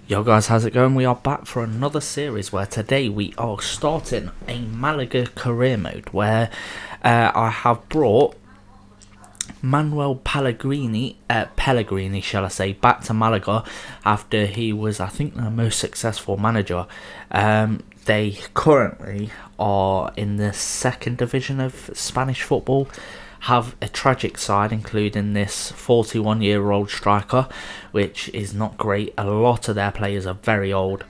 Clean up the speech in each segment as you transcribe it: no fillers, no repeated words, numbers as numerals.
Yo guys, how's it going? We are back for another series where today we are starting a Malaga career mode where I have brought Manuel Pellegrini shall I say, back to Malaga after he was, I think, their most successful manager. They currently are in the second division of Spanish football, have a tragic side including this 41-year-old striker, which is not great. A lot of their players are very old.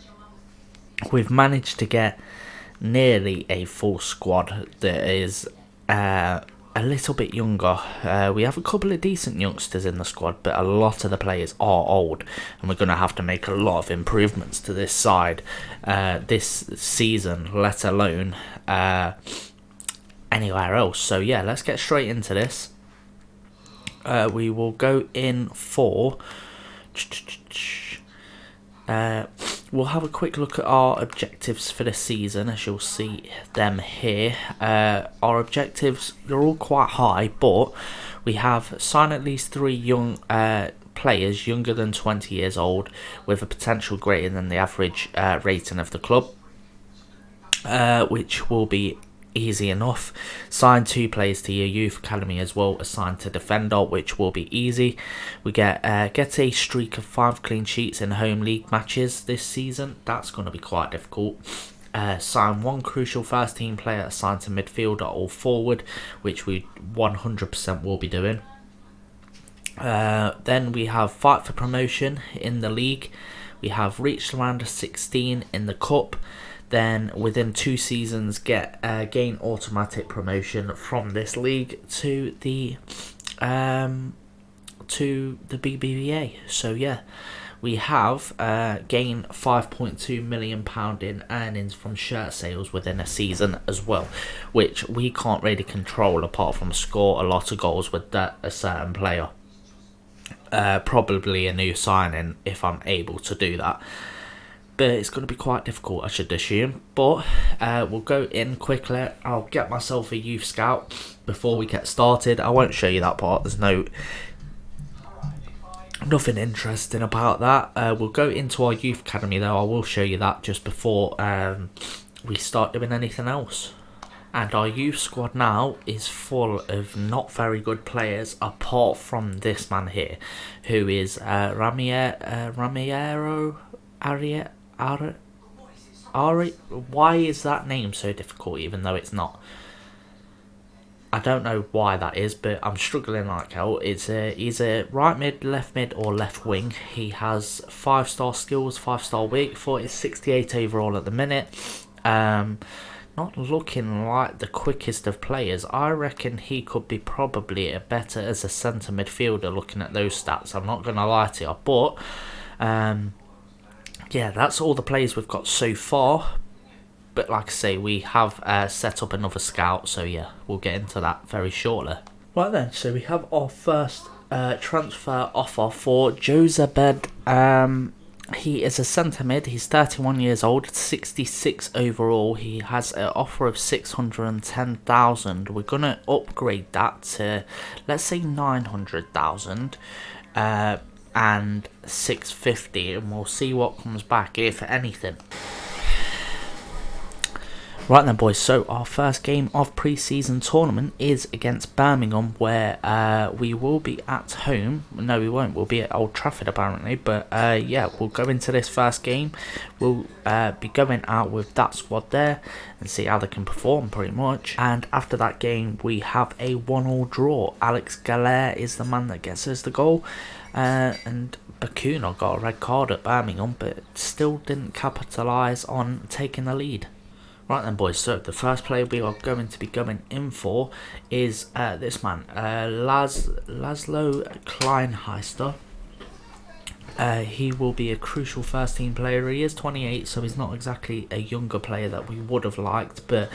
We've managed to get nearly a full squad that is a little bit younger. We have a couple of decent youngsters in the squad, but a lot of the players are old, and we're going to have to make a lot of improvements to this side this season, let alone anywhere else. So yeah, let's get straight into this. We will go in for we'll have a quick look at our objectives for the season, as you'll see them here. Our objectives, they're all quite high, but we have signed at least 3 young players younger than 20 years old with a potential greater than the average rating of the club, which will be easy enough. Sign 2 players to your youth academy as well, assigned to defender, which will be easy. We get a streak of 5 clean sheets in home league matches this season. That's going to be quite difficult. Sign 1 crucial first team player assigned to midfielder or forward, which we 100% will be doing. Then we have fight for promotion in the league. We have reached round of 16 in the cup. Then within 2 seasons gain automatic promotion from this league to the BBVA. So yeah, we have gained £5.2 million in earnings from shirt sales within a season as well, which we can't really control apart from score a lot of goals with a certain player. Probably a new signing if I'm able to do that. But it's going to be quite difficult, I should assume. But we'll go in quickly. I'll get myself a youth scout before we get started. I won't show you that part. There's nothing interesting about that. We'll go into our youth academy though. I will show you that just before we start doing anything else. And our youth squad now is full of not very good players, apart from this man here, who is Ramiero Ariet. Why is that name so difficult, even though it's not? I don't know why that is, but I'm struggling like hell. He's a right mid, left mid, or left wing. He has 5-star skills, 5-star weak, 68 overall at the minute. Not looking like the quickest of players. I reckon he could be probably better as a centre midfielder looking at those stats. I'm not going to lie to you, but yeah, that's all the players we've got so far. But like I say, we have set up another scout, so yeah, we'll get into that very shortly. Right then, so we have our first transfer offer for Josebed. He is a centre mid. He's 31 years old, 66 overall. He has an offer of 610,000. We're gonna upgrade that to, let's say, 900,000. And 650, and we'll see what comes back, if anything. Right then, boys, so our first game of pre-season tournament is against Birmingham, where we will be at home. No, we won't. We'll be at Old Trafford, apparently. But yeah, we'll go into this first game. We'll be going out with that squad there and see how they can perform, pretty much. And after that game, we have a 1-1 draw. Alex Galler is the man that gets us the goal. And Bakuna got a red card at Birmingham, but still didn't capitalise on taking the lead. Right then, boys, so the first player we are going to be going in for is this man, Laszlo Kleinheister. He will be a crucial first team player. He is 28, so he's not exactly a younger player that we would have liked, but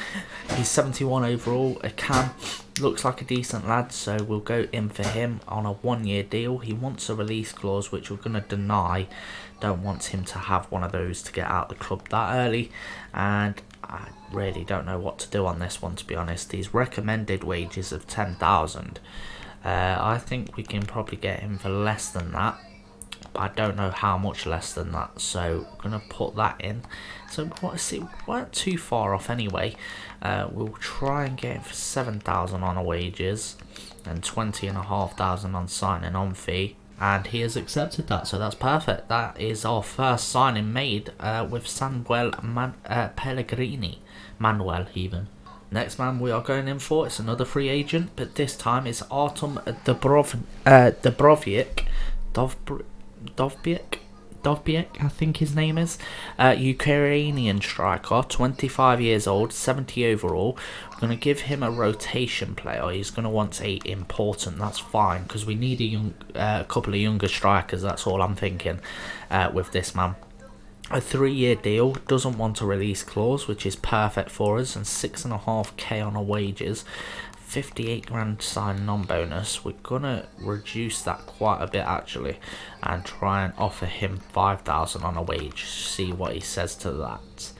he's 71 overall. A cam, looks like a decent lad, so we'll go in for him on a 1-year deal. He wants a release clause, which we're going to deny. Don't want him to have one of those to get out of the club that early, and I really don't know what to do on this one, to be honest. He's recommended wages of 10,000. I think we can probably get him for less than that. but I don't know how much less than that, so I'm going to put that in. So we weren't too far off anyway. We'll try and get him for 7,000 on our wages and 20,500 on signing on fee. And he has accepted that, so that's perfect. That is our first signing made with Pellegrini. Manuel, even. Next man we are going in for, it's another free agent, but this time it's Artem Dubrovik, I think his name is. Ukrainian striker, 25 years old, 70 overall. We're going to give him a rotation player. He's going to want a important, that's fine, because we need a couple of younger strikers, that's all I'm thinking with this man. A 3-year deal, doesn't want a release clause, which is perfect for us, and 6.5k on our wages, 58 grand signing on bonus. We're gonna reduce that quite a bit actually, and try and offer him 5,000 on a wage. See what he says to that.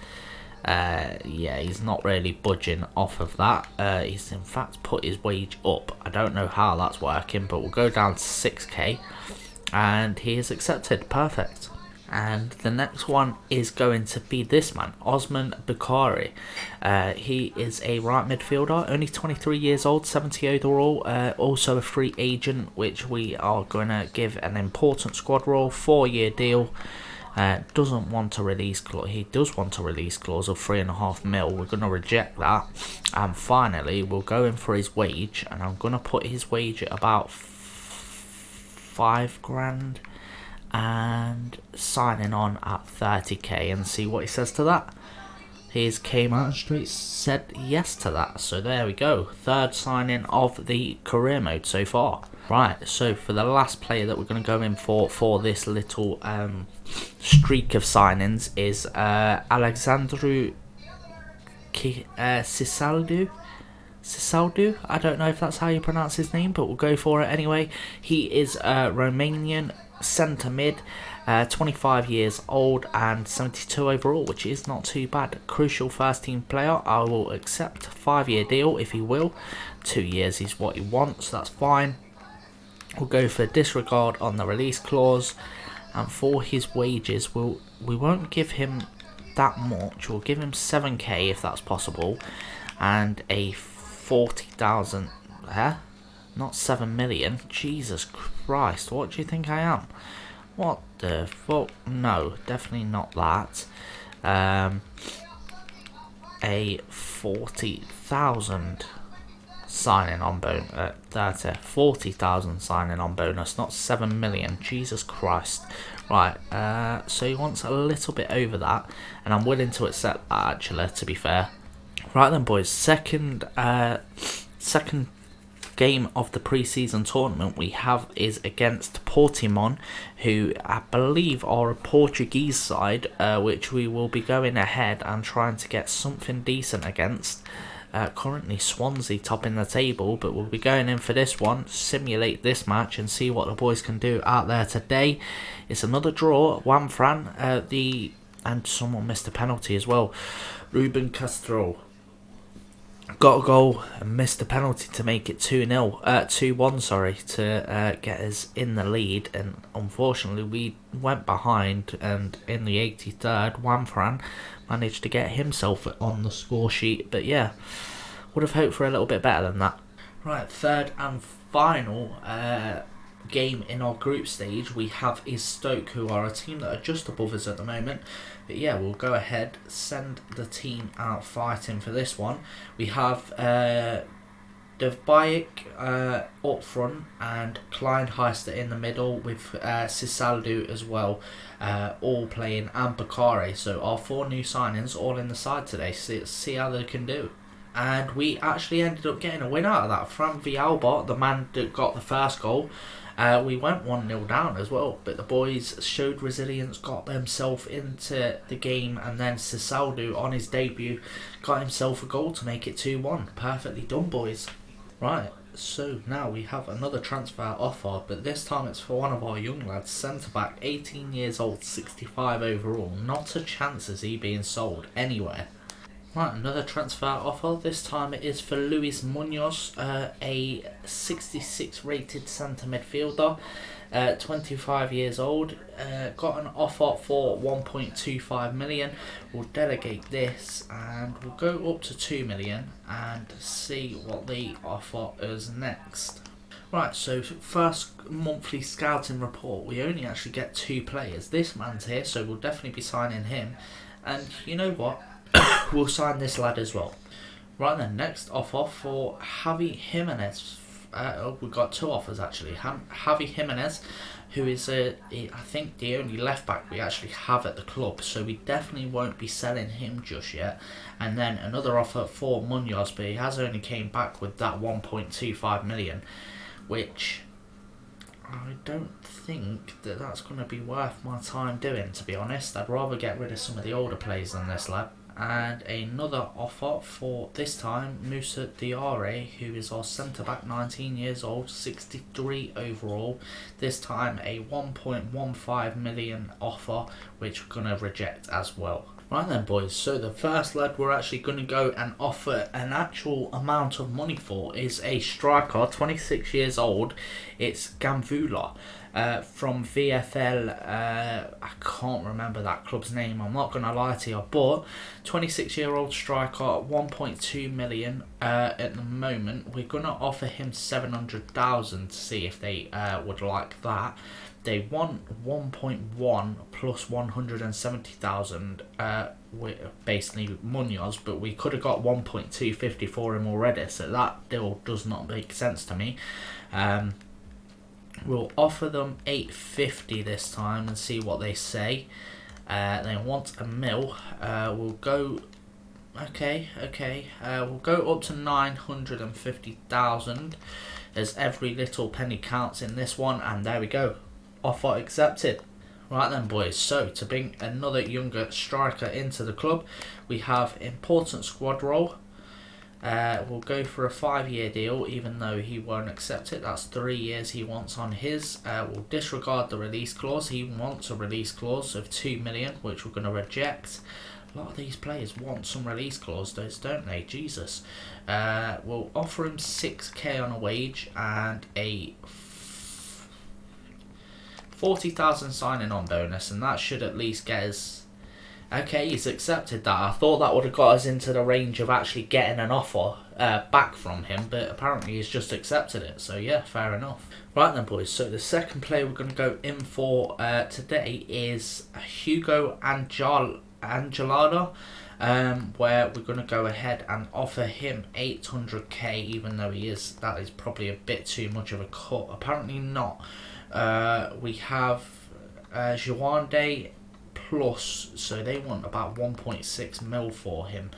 Yeah, he's not really budging off of that. He's in fact put his wage up. I don't know how that's working, but we'll go down to 6k, and he is accepted. Perfect. And the next one is going to be this man, Osman Bukhari. He is a right midfielder, only 23 years old, 70 overall, also a free agent, which we are going to give an important squad role, 4-year deal. Doesn't want a release clause. He does want a release clause of 3.5 mil. We're going to reject that. And finally, we'll go in for his wage, and I'm going to put his wage at about 5 grand. And signing on at 30k, and see what he says to that. He's came out and straight said yes to that, so there we go, third signing of the career mode so far. Right, so for the last player that we're going to go in for this little streak of signings is Alexandru Cisaldu. I don't know if that's how you pronounce his name, but we'll go for it anyway. He is Romanian centre mid, 25 years old and 72 overall, which is not too bad. Crucial first team player. I will accept 5-year deal if he will. 2 years is what he wants, that's fine. We'll go for disregard on the release clause, and for his wages we won't give him that much. We'll give him 7k if that's possible, and a 40,000 not 7 million. Jesus Christ, what do you think I am? What the fuck? No, definitely not that. A 40,000 signing on bonus. 40,000 signing on bonus, not 7 million. Jesus Christ. Right, so he wants a little bit over that, and I'm willing to accept that actually, to be fair. Right then, boys, second game of the pre-season tournament we have is against Portimon, who I believe are a Portuguese side, which we will be going ahead and trying to get something decent against. Currently Swansea topping the table, but we'll be going in for this one, simulate this match and see what the boys can do out there today. It's another draw. Juanfran, and someone missed a penalty as well. Ruben Castro got a goal and missed a penalty to make it 2-1, sorry, to get us in the lead, and unfortunately we went behind, and in the 83rd Juanfran managed to get himself on the score sheet, but yeah, would have hoped for a little bit better than that. Right, third and final game in our group stage we have is Stoke, who are a team that are just above us at the moment. But yeah, we'll go ahead, send the team out fighting for this one. We have Dovbyk up front and Kleinheister in the middle, with Cisaldu as well, all playing, and Bakare. So our 4 new signings all in the side today. See how they can do. And we actually ended up getting a win out of that from Villalba, the man that got the first goal. We went 1-0 down as well, but the boys showed resilience, got themselves into the game, and then Cisaldu on his debut got himself a goal to make it 2-1. Perfectly done, boys. Right, so now we have another transfer offer, but this time it's for one of our young lads, centre back, 18 years old, 65 overall. Not a chance is he being sold anywhere. Right, another transfer offer. This time it is for Luis Munoz, a 66 rated centre midfielder, 25 years old. Got an offer for 1.25 million. We'll delegate this and we'll go up to 2 million and see what the offer is next. Right, so first monthly scouting report, we only actually get 2 players. This man's here, so we'll definitely be signing him. And you know what? We'll sign this lad as well. Right then, next offer for Javi Jimenez. We've got 2 offers actually. Javi Jimenez, who is I think the only left back we actually have at the club, so we definitely won't be selling him just yet. And then another offer for Munoz, but he has only came back with that 1.25 million, which I don't think that's going to be worth my time doing, to be honest. I'd rather get rid of some of the older players than this lad. And another offer for, this time, Musa Diarra, who is our centre-back, 19 years old, 63 overall. This time a 1.15 million offer, which we're going to reject as well. Right then, boys, so the first lad we're actually going to go and offer an actual amount of money for is a striker, 26 years old. It's Gamvula. From VFL, I can't remember that club's name, I'm not going to lie to you, but 26-year-old striker, 1.2 million at the moment. We're going to offer him 700,000 to see if they would like that. They want 1.1 plus 170,000 basically Munoz, but we could have got 1.250 for him already, so that deal does not make sense to me. We'll offer them 850 this time and see what they say. They want a mil. We'll go. Okay. We'll go up to 950,000, as every little penny counts in this one. And there we go. Offer accepted. Right then, boys, so to bring another younger striker into the club, we have important squad role. We'll go for a 5-year deal, even though he won't accept it. That's 3 years he wants on his. We'll disregard the release clause. He wants a release clause of 2 million, which we're going to reject. A lot of these players want some release clauses, don't they? Jesus. We'll offer him 6k on a wage and a 40,000 signing on bonus, and that should at least get us. Okay, he's accepted that. I thought that would have got us into the range of actually getting an offer back from him, but apparently he's just accepted it. So yeah, fair enough. Right then, boys, so the second player we're going to go in for today is Hugo Angelada, where we're going to go ahead and offer him 800k, even though that is probably a bit too much of a cut. Apparently not. We have Juande plus, so they want about 1.6 mil for him.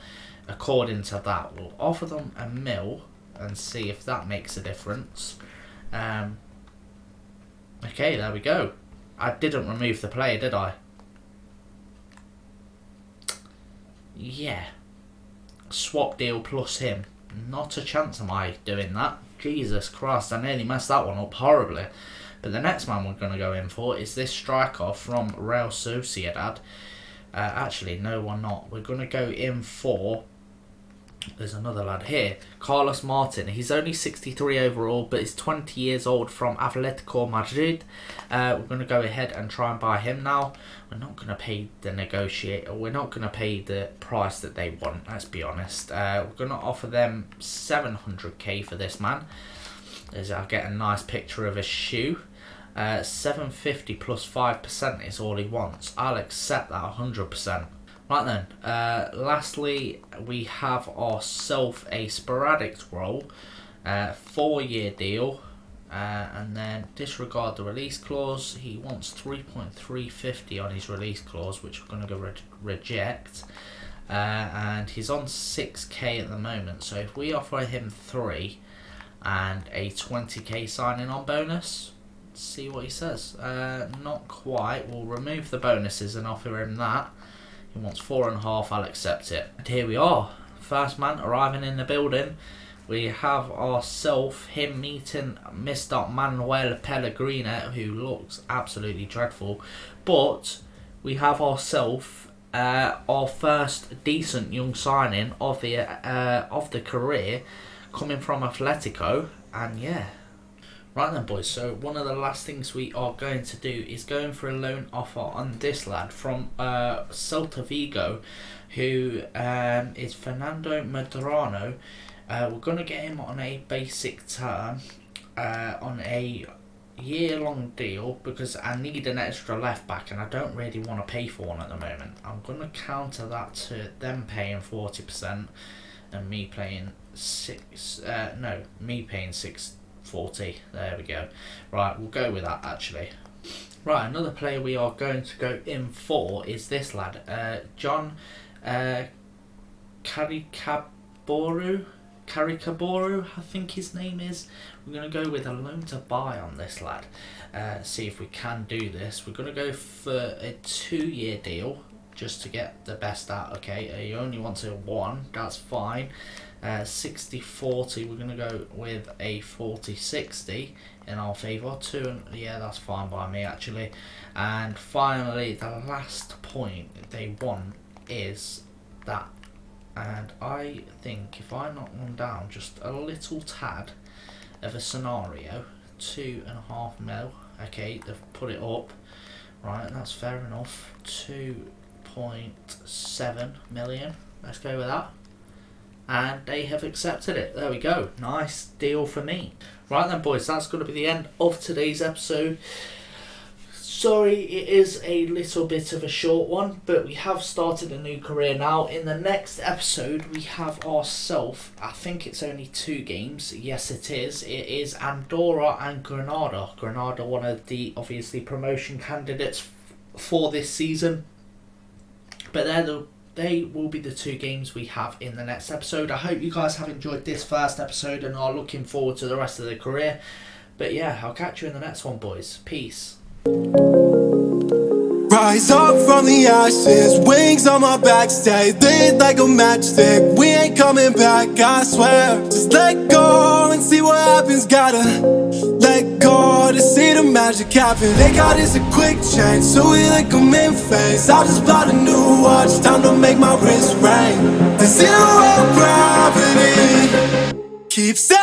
According to that, we'll offer them a mil and see if that makes a difference. Okay, there we go. I didn't remove the player, did I? Yeah. Swap deal plus him. Not a chance am I doing that. Jesus Christ, I nearly messed that one up horribly. But the next man we're going to go in for is this striker from Real Sociedad. Actually, no, we're not. We're going to go in for... There's another lad here. Carlos Martin. He's only 63 overall, but he's 20 years old from Atletico Madrid. We're going to go ahead and try and buy him now. We're not going to pay the negotiator. We're not going to pay the price that they want, let's be honest. We're going to offer them 700k for this man. As I get a nice picture of his shoe. 750 plus 5% is all he wants. I'll accept that 100%. Right then, lastly, we have ourselves a sporadic role, 4-year deal, and then disregard the release clause. He wants 3.350 on his release clause, which we're going to go reject. And he's on 6k at the moment, so if we offer him 3 and a 20k signing on bonus, see what he says. Not quite. We'll remove the bonuses and offer him that. He wants 4.5. I'll accept it. And here we are. First man arriving in the building. We have him meeting Mr. Manuel Pellegrini, who looks absolutely dreadful. But we have our first decent young signing of the career, coming from Atletico, and yeah. Right then, boys, so one of the last things we are going to do is going for a loan offer on this lad from Celta Vigo, who is Fernando Medrano. We're going to get him on a basic term, on a year-long deal, because I need an extra left-back and I don't really want to pay for one at the moment. I'm going to counter that to them paying 40% and me paying 640. There we go. Right, we'll go with that actually. Right, another player we are going to go in for is this lad, John Caricaburu, I think his name is. We're going to go with a loan to buy on this lad. See if we can do this. We're going to go for a 2-year deal just to get the best out. Okay, you only want to 1, that's fine. 60-40, we're going to go with a 40-60 in our favour. 2, yeah, that's fine by me actually. And finally, the last point they want is that. And I think if I knock one down just a little tad of a scenario, 2.5 mil, okay, they've put it up, right, that's fair enough, 2.7 million, let's go with that. And they have accepted it. There we go. Nice deal for me. Right then, boys, that's going to be the end of today's episode. Sorry, it is a little bit of a short one, but we have started a new career now. In the next episode, we have ourselves, I think it's only 2 games. Yes, it is. It is Andorra and Granada. Granada, one of the, obviously, promotion candidates for this season. But they will be the 2 games we have in the next episode. I hope you guys have enjoyed this first episode and are looking forward to the rest of the career. But yeah, I'll catch you in the next one, boys. Peace. Rise up from the ashes, wings on my back, stay lit like a matchstick. We ain't coming back, I swear. Just let go and see what happens. Gotta let go to see the magic happen. They got us a quick change, so we like them in phase. I just bought a new watch, time to make my wrist ring. The 0 gravity keeps